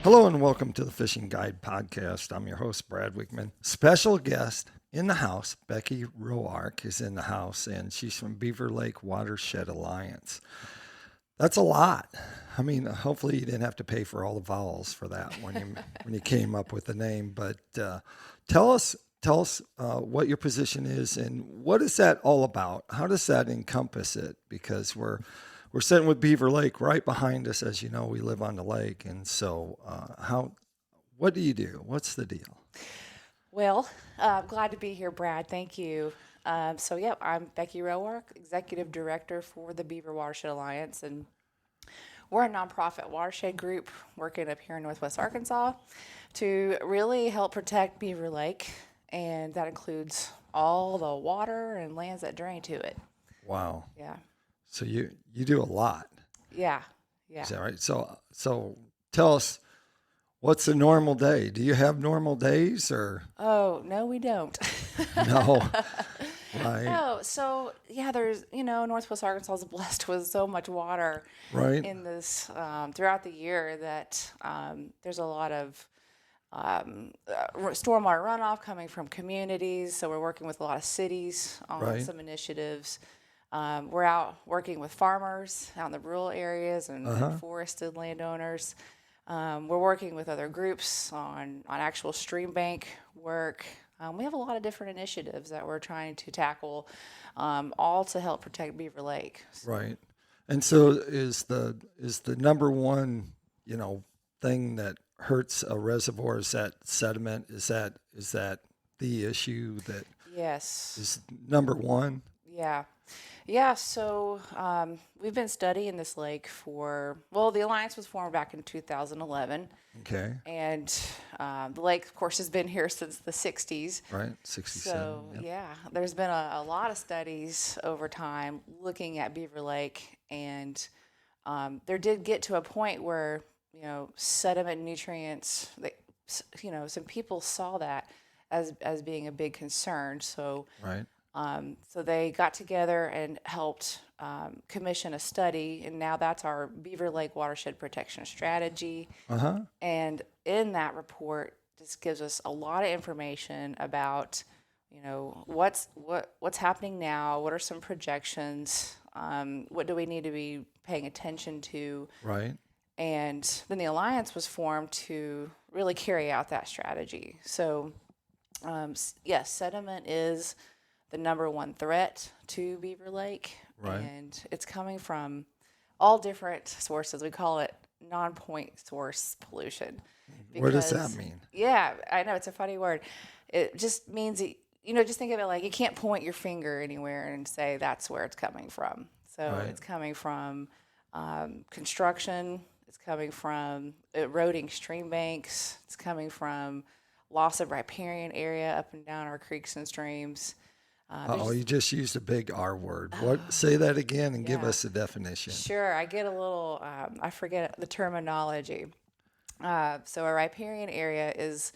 Hello and welcome to the Fishing Guide Podcast. I'm your host, Brad Wiegmann. Special guest in the house, Becky Roark is in the house, and she's from Beaver Watershed Alliance. That's a lot. I mean, hopefully you didn't have to pay for all the vowels for that when you came up with the name. But tell us what your position is and what is that all about? How does that encompass it? Because we're sitting with Beaver Lake right behind us. As you know, we live on the lake. And so what do you do? What's the deal? Well, glad to be here, Brad. Thank you. I'm Becky Roark, Executive Director for the Beaver Watershed Alliance, and we're a nonprofit watershed group working up here in Northwest Arkansas to really help protect Beaver Lake, and that includes all the water and lands that drain to it. Wow. Yeah. So you do a lot. Yeah. Is that right? So tell us, what's a normal day? Do you have normal days or Oh, no, we don't. no? Right. Oh, so yeah, there's, Northwest Arkansas is blessed with so much water Right. in this throughout the year that there's a lot of stormwater runoff coming from communities. So we're working with a lot of cities on Right. some initiatives. We're out working with farmers out in the rural areas and forested landowners. We're working with other groups on actual stream bank work. We have a lot of different initiatives that we're trying to tackle, all to help protect Beaver Lake. Right. And so is the number one, thing that hurts a reservoir, is that sediment? Is that the issue that Yes. is number one? Yeah. Yeah. So we've been studying this lake the Alliance was formed back in 2011. Okay. And the lake, of course, has been here since the 60s. Right. 67. So, Yep. yeah, there's been a lot of studies over time looking at Beaver Lake. And there did get to a point where, sediment nutrients, some people saw that as being a big concern. So, Right. so they got together and helped commission a study, and now that's our Beaver Lake Watershed Protection Strategy. Uh-huh. And in that report, this gives us a lot of information about, what's happening now, what are some projections, what do we need to be paying attention to, Right. and then the Alliance was formed to really carry out that strategy. So, yes, sediment is the number one threat to Beaver Lake. Right. And it's coming from all different sources. We call it non-point source pollution. What does that Because- mean? Yeah, I know, it's a funny word. It just means that, just think of it like you can't point your finger anywhere and say that's where it's coming from. So Right. it's coming from construction. It's coming from eroding stream banks. It's coming from loss of riparian area up and down our creeks and streams. Oh, you just used a big R word. What? Say that again and give Yeah. us a definition. Sure, I get a little, I forget the terminology. So a riparian area is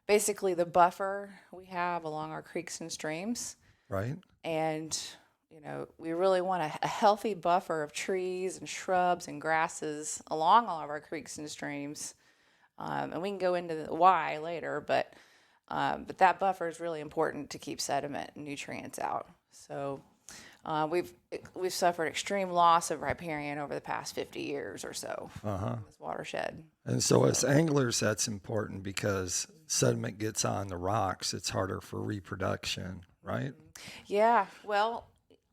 basically the buffer we have along our creeks and streams. Right. And, we really want a healthy buffer of trees and shrubs and grasses along all of our creeks and streams. And we can go into the why later, but that buffer is really important to keep sediment and nutrients out. So we've suffered extreme loss of riparian over the past 50 years or so in this watershed. And so as anglers, that's important because sediment gets on the rocks. It's harder for reproduction, right? Yeah, well,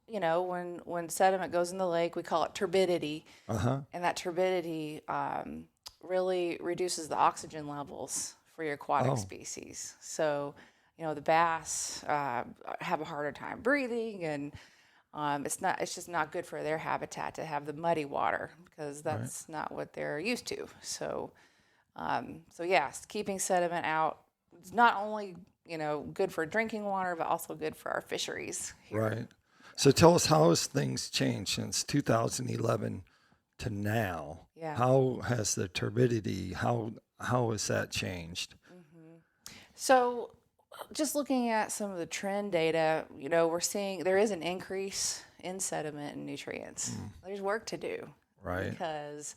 when sediment goes in the lake, we call it turbidity, and that turbidity really reduces the oxygen levels for your aquatic species. So, the bass have a harder time breathing, and it's just not good for their habitat to have the muddy water because that's not what they're used to. So, yes, keeping sediment out is not only good for drinking water, but also good for our fisheries here. Right. So tell us, how has things changed since 2011 to now? Yeah. How has the turbidity, how has that changed? So, just looking at some of the trend data, we're seeing there is an increase in sediment and nutrients. There's work to do, Right. because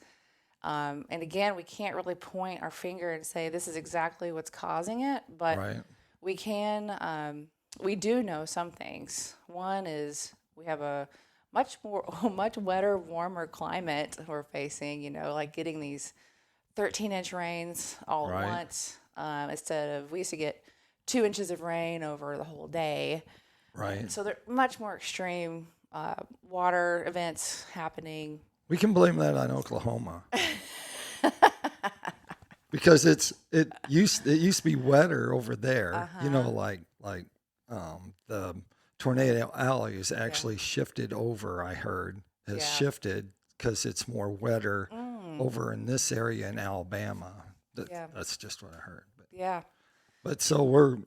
And again, we can't really point our finger and say this is exactly what's causing it, but Right. we can, we do know some things. One is we have a much wetter, warmer climate we're facing, like getting these 13-inch rains all at Right. once. Instead of, we used to get 2 inches of rain over the whole day. Right. So they're much more extreme water events happening. We can blame that on Oklahoma. Because it used to be wetter over there, the Tornado Alley is actually shifted over. I heard has shifted because it's more wetter over in this area in Alabama. That's just what I heard. But so we're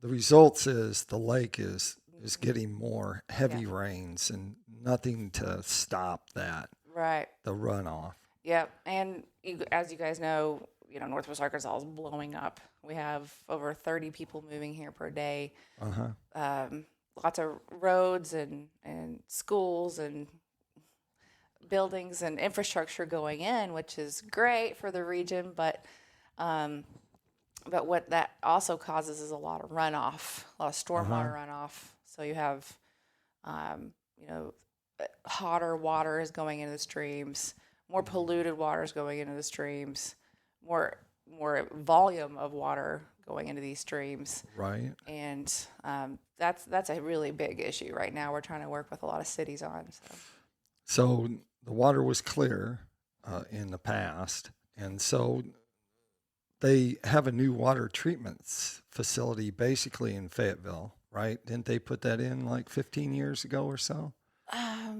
the results is the lake is getting more heavy rains and nothing to stop that Right. the runoff. Yep. And as you guys know, Northwest Arkansas is blowing up. We have over 30 people moving here per day. Lots of roads and schools and buildings and infrastructure going in, which is great for the region. But what that also causes is a lot of runoff, a lot of stormwater runoff. So you have, hotter water is going into the streams, more polluted water is going into the streams, more volume of water going into these streams. Right. And that's a really big issue right now. We're trying to work with a lot of cities on. So the water was clear in the past, and so they have a new water treatment facility basically in Fayetteville, right? Didn't they put that in like 15 years ago or so?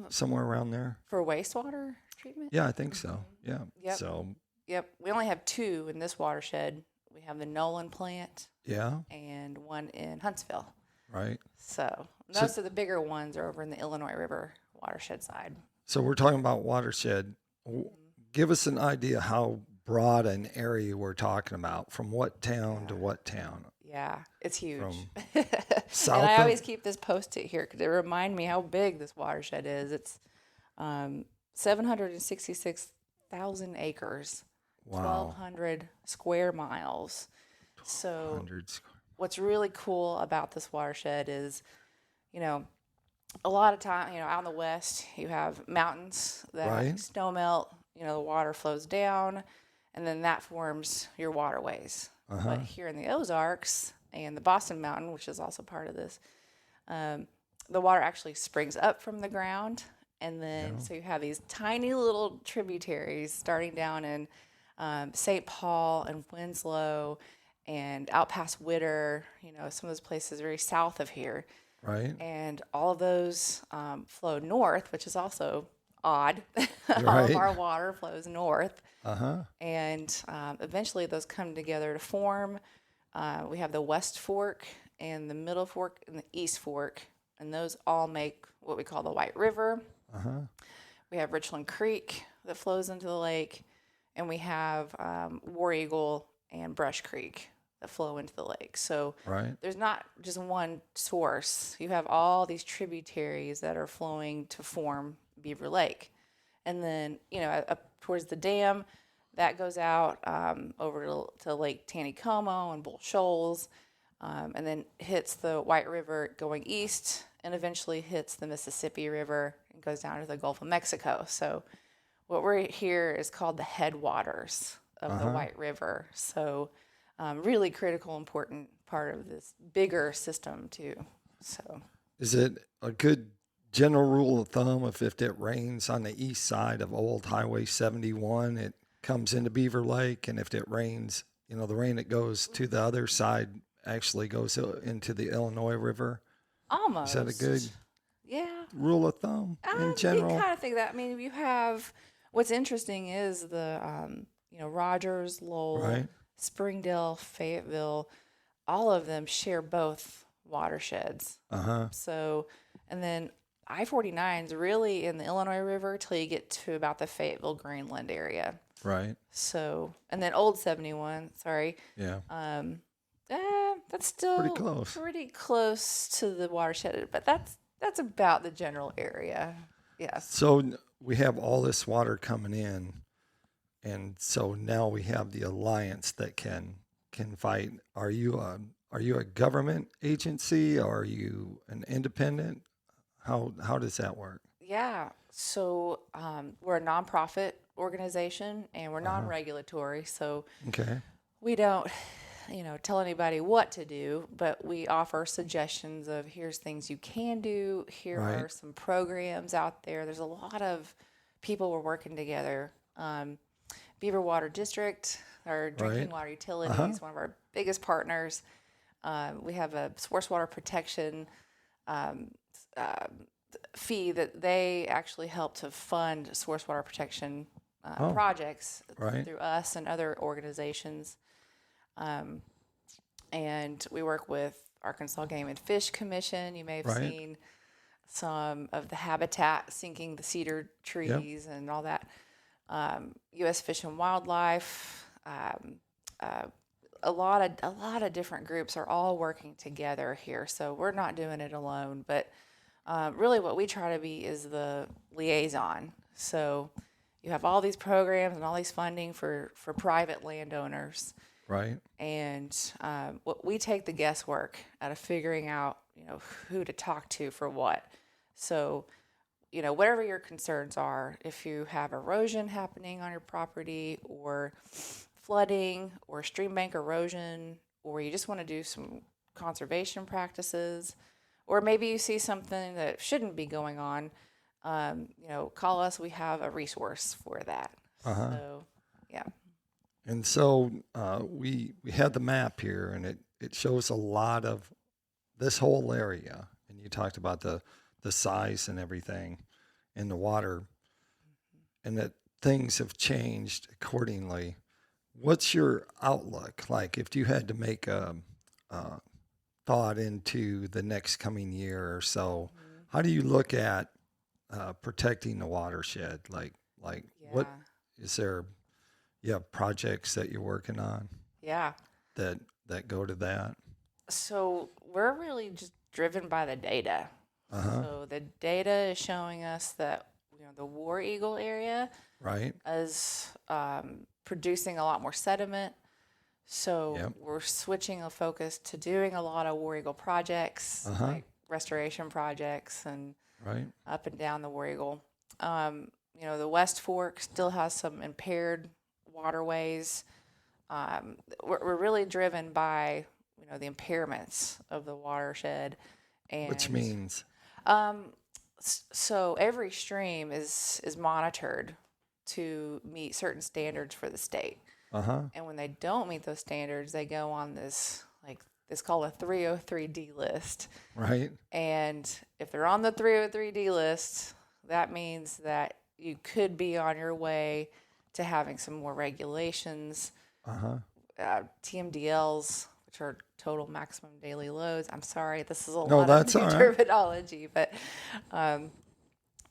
Somewhere around there. For wastewater treatment? Yeah, I think so. Yeah. Yep. So. Yep. We only have two in this watershed. We have the Nolan plant. Yeah. And one in Huntsville. Right. So most of the bigger ones are over in the Illinois River watershed side. So we're talking about watershed. Give us an idea how broad an area we're talking about, from what town to what town. Yeah, it's huge. South and I always keep this Post-it here because it reminds me how big this watershed is. It's 766,000 acres, 1,200 square miles. So what's really cool about this watershed is, a lot of time, out in the west, you have mountains that snow melt, the water flows down, and then that forms your waterways. But here in the Ozarks and the Boston Mountain, which is also part of this, the water actually springs up from the ground. And then so you have these tiny little tributaries starting down in St. Paul and Winslow and out past Witter, some of those places very south of here. Right. And all of those flow north, which is also odd. All of our water flows north. And eventually those come together to form. We have the West Fork and the Middle Fork and the East Fork. And those all make what we call the White River. We have Richland Creek that flows into the lake. And we have War Eagle and Brush Creek that flow into the lake. So there's not just one source. You have all these tributaries that are flowing to form Beaver Lake. And then, up towards the dam, that goes out over to Lake Taneycomo and Bull Shoals, and then hits the White River going east and eventually hits the Mississippi River and goes down to the Gulf of Mexico. So what we're here is called the headwaters of the White River. So really critical, important part of this bigger system too. So is it a good general rule of thumb if it rains on the east side of Old Highway 71, it comes into Beaver Lake, and if it rains, the rain that goes to the other side actually goes into the Illinois River? Almost. Is that a good rule of thumb in general? You kind of think that. I mean, you have what's interesting is the Rogers, Lowell, Springdale, Fayetteville, all of them share both watersheds. So, and then I-49 is really in the Illinois River till you get to about the Fayetteville, Greenland area. Right. So, and then Old 71, sorry. Yeah. That's still pretty close to the watershed, but that's about the general area. Yeah. So we have all this water coming in, and so now we have the alliance that can fight. Are you a government agency? Or are you an independent? How does that work? Yeah. So we're a nonprofit organization and we're Uh-huh. non-regulatory. So Okay. we don't, tell anybody what to do, but we offer suggestions of here's things you can do. Here Right. are some programs out there. There's a lot of people we're working together. Beaver Water District, our drinking Right. water Uh-huh. utilities, one of our biggest partners. We have a source water protection um, uh, fee that they actually help to fund source water protection Oh, projects right. through us and other organizations. Um, and we work with Arkansas Game and Fish Commission. You may have Right. seen some of the habitat sinking the cedar Yep. trees and all that. U.S. Fish and Wildlife, uh, a lot of different groups are all working together here. So we're not doing it alone, but really what we try to be is the liaison. So you have all these programs and all these funding for private landowners, Right. and what we take the guesswork out of figuring out, who to talk to for what. So whatever your concerns are, if you have erosion happening on your property or flooding or stream bank erosion, or you just want to do some conservation practices, or maybe you see something that shouldn't be going on, call us. We have a resource for that. Uh-huh. So, yeah. And so we had the map here, and it shows a lot of this whole area. And you talked about the size and everything in the water, and that things have changed accordingly. What's your outlook? Like, if you had to make a thought into the next coming year or so, how do you look at protecting the watershed? Like what Yeah. is there? You have projects that you're working on Yeah. that go to that. So we're really just driven by the data. Uh huh. So the data is showing us that the War Eagle area Right. is producing a lot more sediment. So Yep. we're switching a focus to doing a lot of War Eagle projects, Uh huh. like restoration projects and Right. up and down the War Eagle. The West Fork still has some impaired waterways. We're really driven by the impairments of the watershed, Which and means. so every stream is monitored to meet certain standards for the state. Uh huh. And when they don't meet those standards, they go on this it's called a 303D list. Right. And if they're on the 303D list, that means that you could be on your way to having some more regulations, Uh huh. TMDLs, which are total maximum daily loads. I'm sorry, this is a No, lot of that's new all right. terminology, but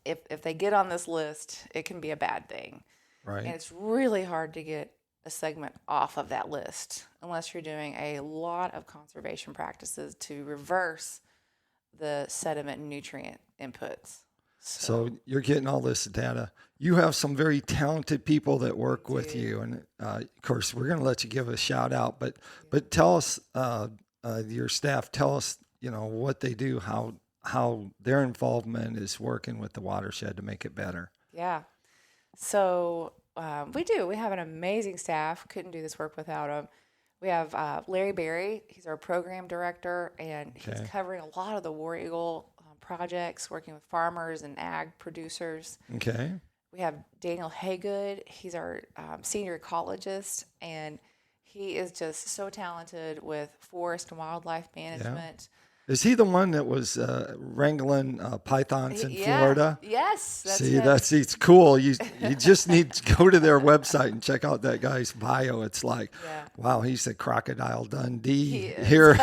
if they get on this list, it can be a bad thing. And Right. it's really hard to get a segment off of that list unless you're doing a lot of conservation practices to reverse the sediment and nutrient inputs. So you're getting all this data. You have some very talented people that work with you, and of course, we're going to let you give a shout out. But tell us, your staff, tell us, what they do, how their involvement is working with the watershed to make it better. Yeah. So we do. We have an amazing staff. Couldn't do this work without them. We have Larry Berry. He's our program director, and he's Okay. covering a lot of the War Eagle projects, working with farmers and ag producers. Okay. We have Daniel Haygood. He's our senior ecologist, and he is just so talented with forest and wildlife management. Is he the one that was wrangling pythons in Florida? Yes, that's See, him. it's cool. You just need to go to their website and check out that guy's bio. It's like, Yeah. wow, he's a crocodile Dundee He is. here,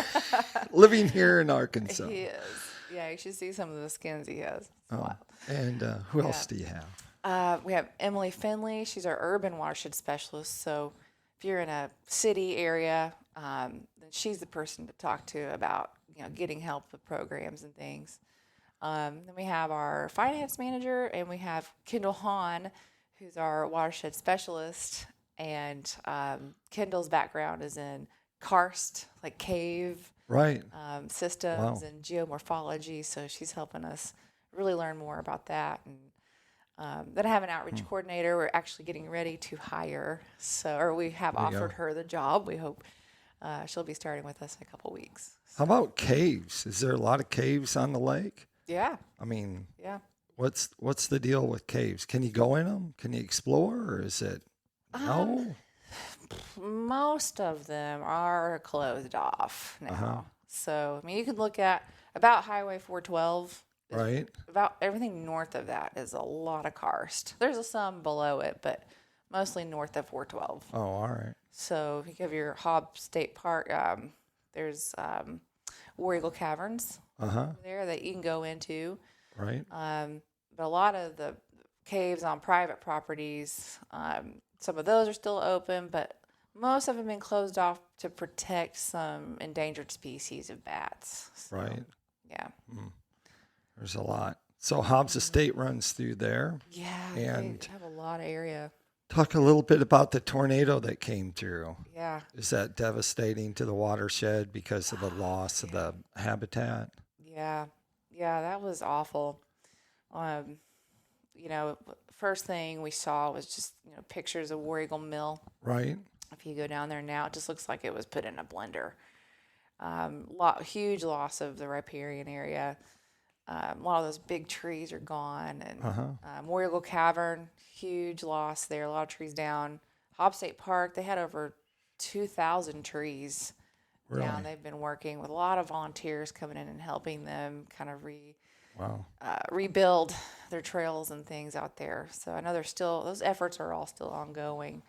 living here in Arkansas. He is. Yeah, you should see some of the skins he has. It's wild. And who else do you have? We have Emily Finley. She's our urban watershed specialist. So if you're in a city area, then she's the person to talk to about getting help with programs and things. Then we have our finance manager, and we have Kendall Hahn, who's our watershed specialist. And Kendall's background is in karst, like cave Right. systems Wow. and geomorphology. So she's helping us really learn more about that. And then I have an outreach coordinator we're actually getting ready to hire. Or we have There you go. offered her the job. We hope she'll be starting with us in a couple weeks. How about caves? Is there a lot of caves on the lake? Yeah, I mean, yeah. what's the deal with caves? Can you go in them? Can you explore, or is it no? Most of them are closed off now. Uh-huh. So, I mean, you can look at about Highway 412. Right. About everything north of that is a lot of karst. There's some below it, but mostly north of 412. Oh, all right. So, if you have your Hobbs State Park, there's War Eagle Caverns there that you can go into. Right. But a lot of the caves on private properties, some of those are still open, but most of them have been closed off to protect some endangered species of bats. So, Right. yeah. There's a lot. So Hobbs Estate runs through there. Yeah. And they have a lot of area. talk a little bit about the tornado that came through. Yeah. Is that devastating to the watershed because of the loss of the habitat? Yeah. Yeah. That was awful. First thing we saw was just, pictures of War Eagle Mill. Right. If you go down there now, it just looks like it was put in a blender. Huge loss of the riparian area. A lot of those big trees are gone. And War Eagle Cavern, huge loss there. A lot of trees down. Hobbs State Park, they had over 2,000 trees Really? down. They've been working with a lot of volunteers coming in and helping them kind of Wow. rebuild their trails and things out there. So I know those efforts are all still ongoing.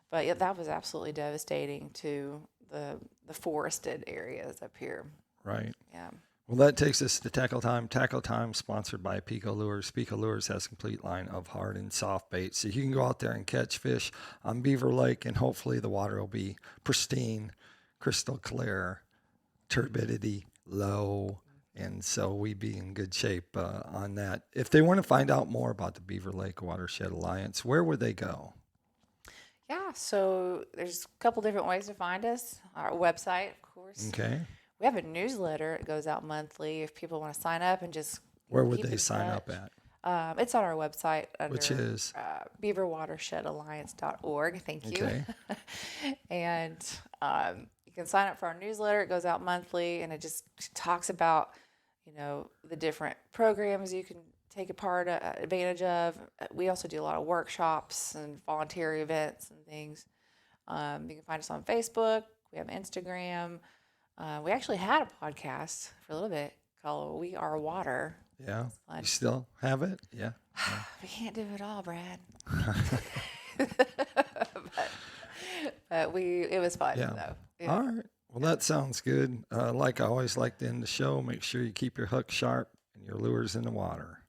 But yeah, that was absolutely devastating to the forested areas up here. Right. Yeah. Well, that takes us to Tackle Time. Tackle Time sponsored by PICO Lures. PICO Lures has a complete line of hard and soft bait. So you can go out there and catch fish on Beaver Lake, and hopefully the water will be pristine, crystal clear, turbidity low. And so we'd be in good shape on that. If they want to find out more about the Beaver Lake Watershed Alliance, where would they go? Yeah, so there's a couple different ways to find us. Our website, of course. Okay. We have a newsletter. It goes out monthly. If people want to sign up and just Where would keep they in sign up touch. at? It's on our website under Which is? beaverwatershedalliance.org. Thank you. Okay. And you can sign up for our newsletter. It goes out monthly, and it just talks about, the different programs you can take advantage of. We also do a lot of workshops and volunteer events and things. You can find us on Facebook. We have Instagram. We actually had a podcast for a little bit called We Are Water. Yeah. Fun. You still have it? Yeah. We can't do it all, Brad. but it was fun. Yeah. Though. Yeah. All right. Well, that sounds good. Like I always like to end the show, make sure you keep your hook sharp and your lures in the water.